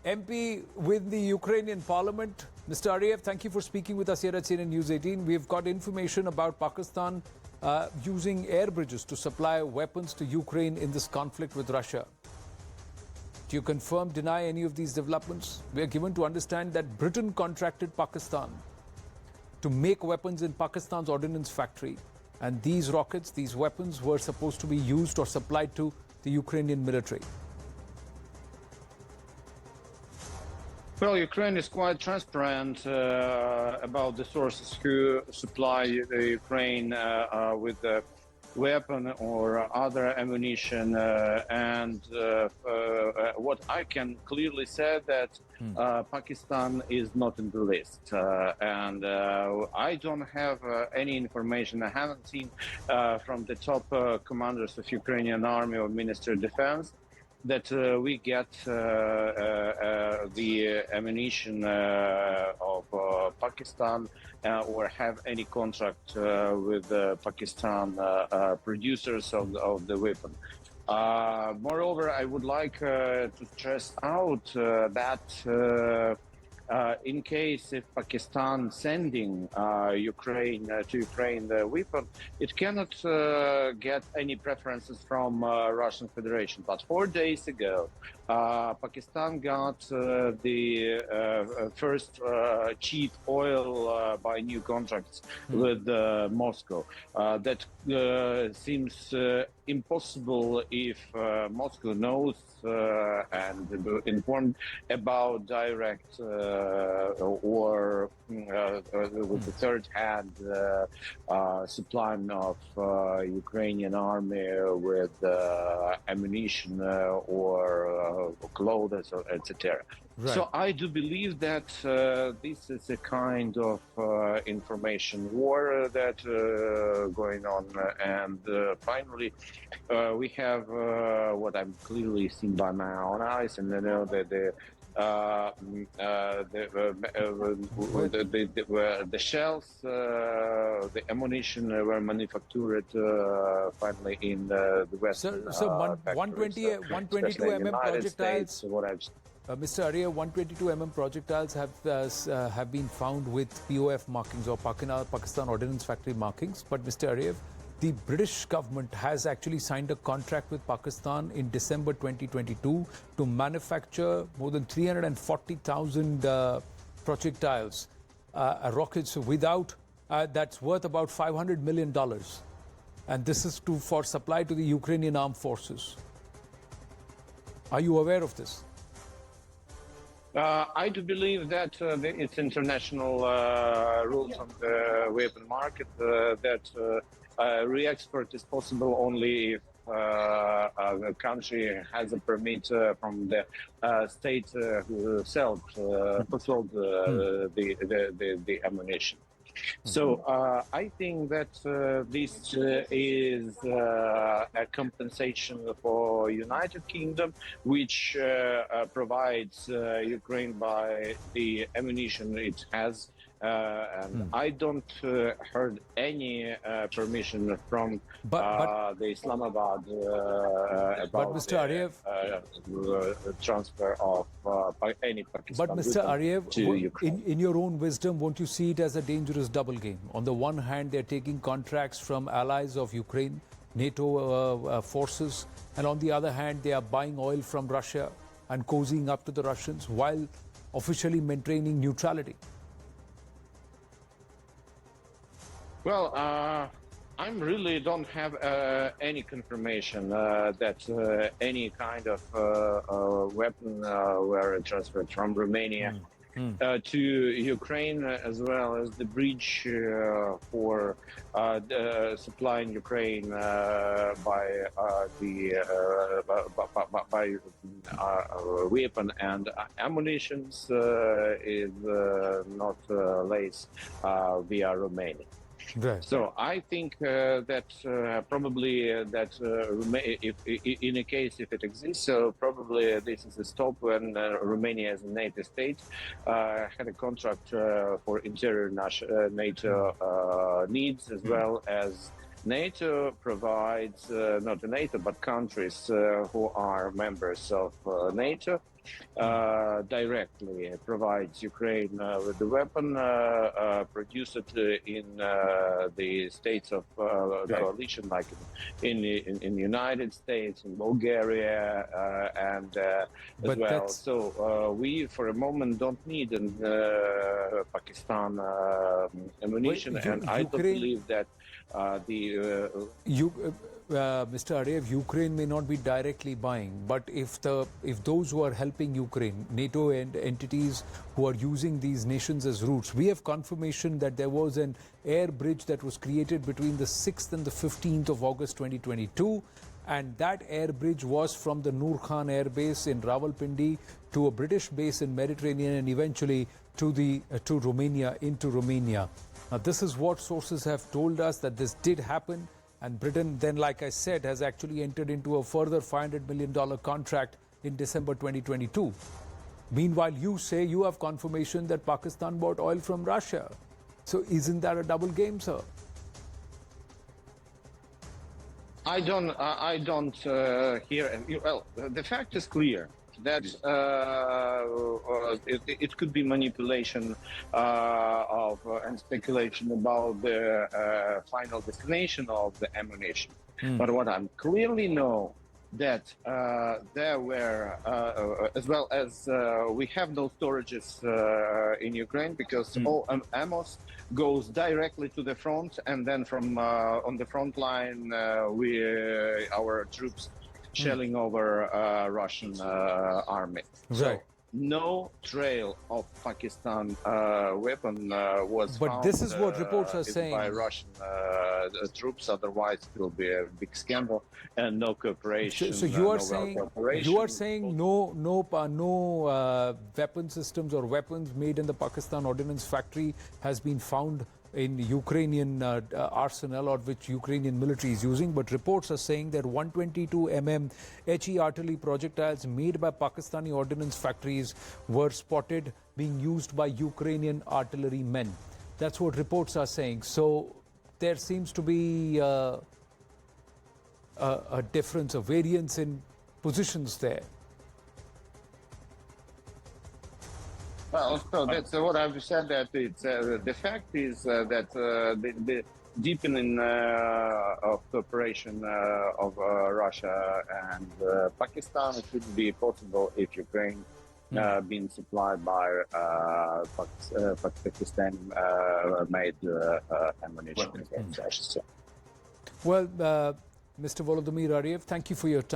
MP with the Ukrainian parliament. Mr. Ariev, thank you for speaking with us here at CNN News 18. We've got information about Pakistan using air bridges to supply weapons to Ukraine in this conflict with Russia. Do you confirm, deny any of these developments? We are given to understand that Britain contracted Pakistan to make weapons in Pakistan's ordnance factory. And these rockets, these weapons were supposed to be used or supplied to the Ukrainian military. Well, Ukraine is quite transparent about the sources who supply Ukraine with the weapon or other ammunition, and what I can clearly say that Pakistan is not in the list, and I don't have any information. I haven't seen from the top commanders of Ukrainian army or Ministry of Defense that we get the ammunition of Pakistan or have any contract with Pakistan producers of the weapon. Moreover, I would like to stress out that in case if Pakistan sending Ukraine to Ukraine the weapon, it cannot get any preferences from Russian Federation. But 4 days ago, Pakistan got the first cheap oil by new contracts with Moscow. That seems impossible if Moscow knows and informed about direct or with the third-hand supply of Ukrainian army with ammunition or clothes, etc. Right. So I do believe that this is a kind of information war that going on, and finally we have what I'm clearly seen by my own eyes, and I know that the shells, the ammunition were manufactured finally in the Western. So 122 mm projectiles. Mr. Ariev, 122 mm projectiles have been found with POF markings or Pakistan Ordnance Factory markings. But Mr. Ariev, the British government has actually signed a contract with Pakistan in December 2022 to manufacture more than 340,000 projectiles, rockets without that's worth about $500 million, and this is for supply to the Ukrainian armed forces. Are you aware of this? I do believe that it's international rules on the weapon market that re-export is possible only if a country has a permit from the state who sold the ammunition. So I think that this is a compensation for United Kingdom, which provides Ukraine by the ammunition it has. And I don't heard any permission from the Islamabad about Mr. Ariev, transfer of any Pakistan. But Mr. Ariev, to Ukraine. in your own wisdom, won't you see it as a dangerous double game? On the one hand, they're taking contracts from allies of Ukraine, NATO forces, and on the other hand, they are buying oil from Russia and cozying up to the Russians while officially maintaining neutrality. Well, I really don't have any confirmation that any kind of weapon were transferred from Romania to Ukraine, as well as the bridge for supplying Ukraine by weapon and ammunition is not laced via Romania. Right. So I think that probably that if in a case if it exists, so probably this is a stop when Romania, as a NATO state, had a contract for interior NATO needs, as well as NATO provides not NATO but countries who are members of NATO directly provides Ukraine with the weapon, produce it in the states of coalition, like in the United States, in Bulgaria, and as well. So we, for a moment, don't need Pakistan ammunition, and I don't believe that Mr. Ariev, Ukraine may not be directly buying, but if those who are helping Ukraine, NATO and entities who are using these nations as routes, we have confirmation that there was an air bridge that was created between the 6th and the 15th of August 2022, and that air bridge was from the Noor Khan Air Base in Rawalpindi to a British base in Mediterranean, and eventually to Romania, into Romania. Now, this is what sources have told us, that this did happen. And Britain then, like I said, has actually entered into a further $500 million contract in December 2022. Meanwhile, you say you have confirmation that Pakistan bought oil from Russia. So isn't that a double game, sir? I don't hear. Well, the fact is clear that it could be manipulation and speculation about the final destination of the ammunition. But what I clearly know that there were, as well as we have no storages in Ukraine, because all ammo goes directly to the front, and then from on the front line, our troops shelling over Russian army. Right. So no trail of Pakistan weapon was but found, this is what reports are saying by Russian troops. Otherwise, it will be a big scandal and no cooperation. So you are saying no weapon systems or weapons made in the Pakistan Ordnance Factory has been found in Ukrainian arsenal, or which Ukrainian military is using, but reports are saying that 122 HE artillery projectiles made by Pakistani ordnance factories were spotted being used by Ukrainian artillery men. That's what reports are saying. So there seems to be a difference, a variance in positions there. Well, so that's what I've said, that it's the fact is that the deepening of cooperation of Russia and Pakistan should be possible if Ukraine being supplied by Pakistani made ammunition. Well, Mr. Volodymyr Ariev, thank you for your time.